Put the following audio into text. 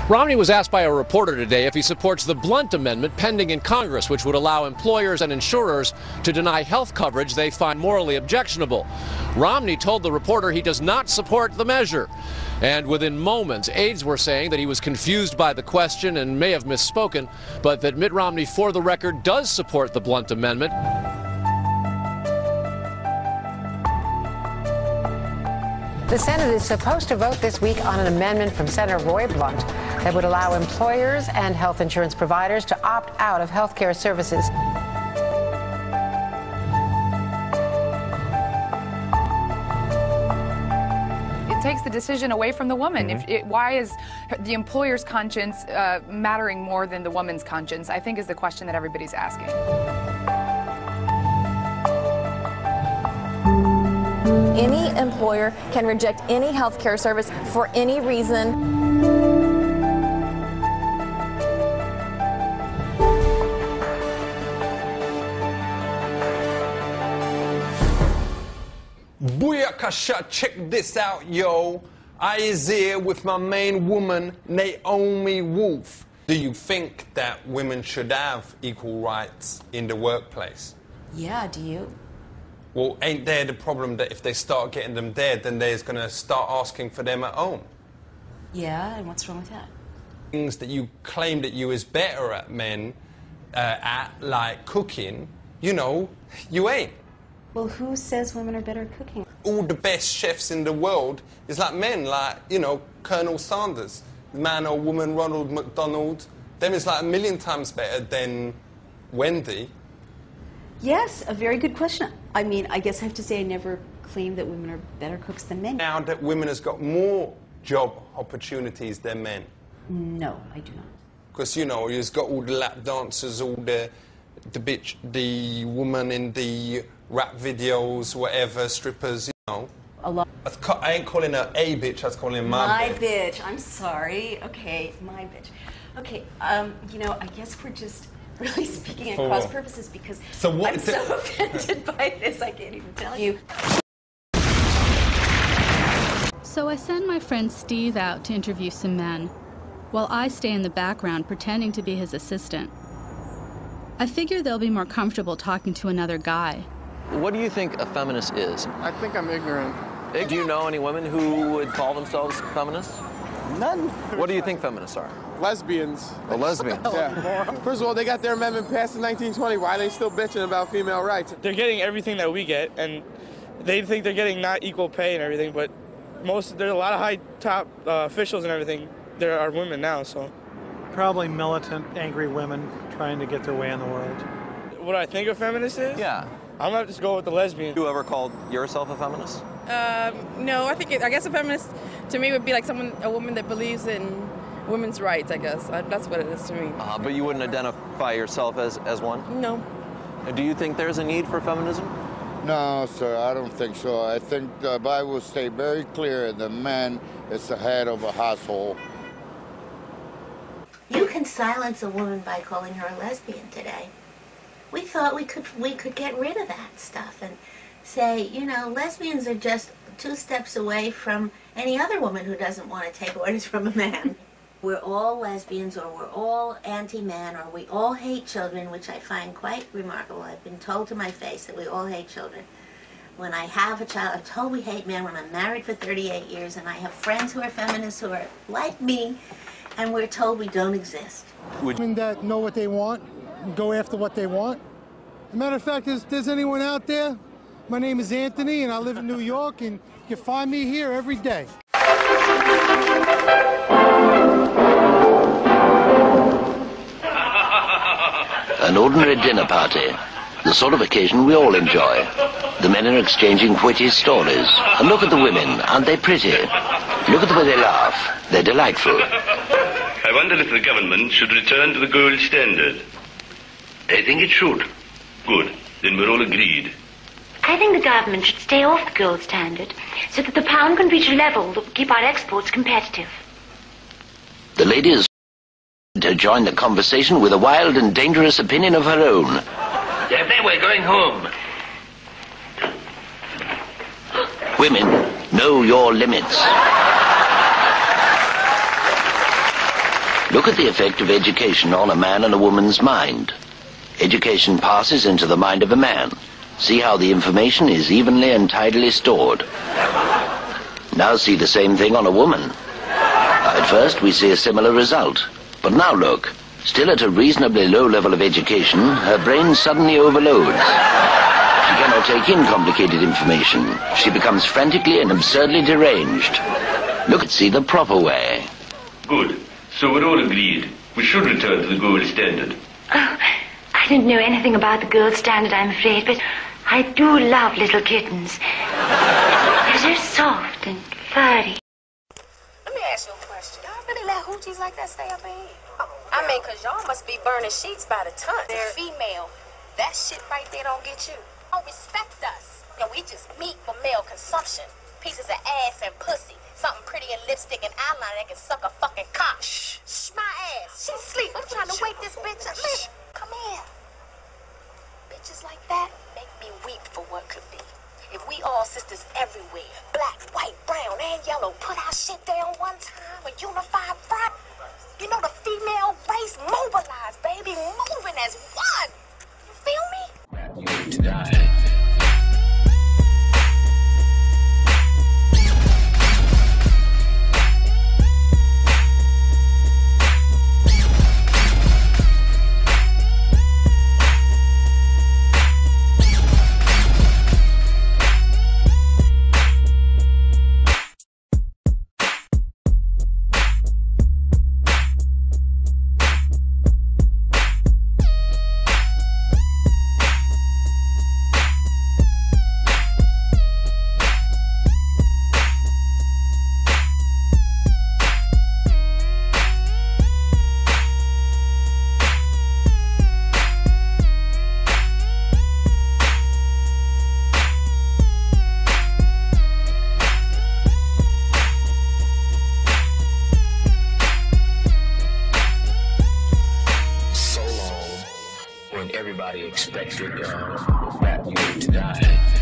Romney was asked by a reporter today if he supports the Blunt amendment pending in Congress, which would allow employers and insurers to deny health coverage they find morally objectionable. Romney told the reporter he does not support the measure. And within moments, aides were saying that he was confused by the question and may have misspoken, but that Mitt Romney, for the record, does support the Blunt amendment. The Senate is supposed to vote this week on an amendment from Senator Roy Blunt that would allow employers and health insurance providers to opt out of health care services. It takes the decision away from the woman. Why is the employer's conscience mattering more than the woman's conscience, I think is the question that everybody's asking. Any employer can reject any health care service for any reason. Booyakasha, check this out, yo. I is here with my main woman, Naomi Wolf. Do you think that women should have equal rights in the workplace? Yeah, do you? Well, ain't there the problem that if they start getting them there, then they're going to start asking for them at home? Yeah, and what's wrong with that? Things that you claim that you is better at men, like cooking, you know, you ain't. Well, who says women are better at cooking? All the best chefs in the world is like men, like, you know, Colonel Sanders, man or woman Ronald McDonald. Them is like 1,000,000 times better than Wendy. Yes, a very good question. I mean, I guess I have to say I never claimed that women are better cooks than men. Now that women has got more job opportunities than men. No, I do not. Because, you know, you've got all the lap dancers, all the woman in the rap videos, whatever, strippers, you know. A lot. I ain't calling her a bitch, I was calling her my bitch. My bitch, I'm sorry. Okay, my bitch. Okay, you know, I guess we're just really speaking at cross purposes because I'm so offended by this, I can't even tell you. So I send my friend Steve out to interview some men, while I stay in the background pretending to be his assistant. I figure they'll be more comfortable talking to another guy. What do you think a feminist is? I think I'm ignorant. Do you know any women who would call themselves feminists? None. What do you think feminists are? Lesbians. A lesbian? Yeah. First of all, they got their amendment passed in 1920. Why are they still bitching about female rights? They're getting everything that we get, and they think they're getting not equal pay and everything, but there's a lot of high top officials and everything. There are women now, so. Probably militant, angry women trying to get their way in the world. What I think a feminist is? Yeah. I'm going to just go with the lesbian. You ever called yourself a feminist? No, I guess a feminist to me would be like a woman that believes in women's rights, I guess. That's what it is to me. But you wouldn't identify yourself as one? No. Do you think there's a need for feminism? No, sir, I don't think so. I think the Bible states very clear the man is the head of a household. You can silence a woman by calling her a lesbian today. We thought we could get rid of that stuff and say, you know, lesbians are just 2 steps away from any other woman who doesn't want to take orders from a man. We're all lesbians, or we're all anti-man, or we all hate children, which I find quite remarkable. I've been told to my face that we all hate children. When I have a child, I'm told we hate men when I'm married for 38 years, and I have friends who are feminists who are like me, and we're told we don't exist. Women that know what they want, go after what they want. As a matter of fact, if there's anyone out there, my name is Anthony, and I live in New York, and you can find me here every day. An ordinary dinner party, the sort of occasion we all enjoy. The men are exchanging witty stories. And look at the women, aren't they pretty? Look at the way they laugh. They're delightful. I wonder if the government should return to the gold standard. I think it should. Good. Then we're all agreed. I think the government should stay off the gold standard so that the pound can reach a level that will keep our exports competitive. The lady is to join the conversation with a wild and dangerous opinion of her own. Daphne, we're going home. Women, know your limits. Look at the effect of education on a man and a woman's mind. Education passes into the mind of a man. See how the information is evenly and tidily stored. Now see the same thing on a woman. At first we see a similar result. But now look, still at a reasonably low level of education, her brain suddenly overloads. She cannot take in complicated information. She becomes frantically and absurdly deranged. Look at see the proper way. Good. So we're all agreed. We should return to the gold standard. Oh, I don't know anything about the gold standard, I'm afraid, but I do love little kittens. They're so soft and furry. Let me ask you a question. Y'all really let hoochies like that stay up in here? I mean, because y'all must be burning sheets by the ton. They're female. That shit right there don't get you. Don't respect us. And we just meat for male consumption. Pieces of ass and pussy. Something pretty in lipstick and eyeliner that can suck a fucking cock. Shh, my ass. She's asleep. I'm trying to wake this bitch up. Come here. Bitches like that make me weep for what could be. If we all sisters everywhere, black, white, brown, and yellow, put our shit down one time, a unified front, you know the female race mobilized, baby, moving as one. You feel me? Everybody expected that you to die.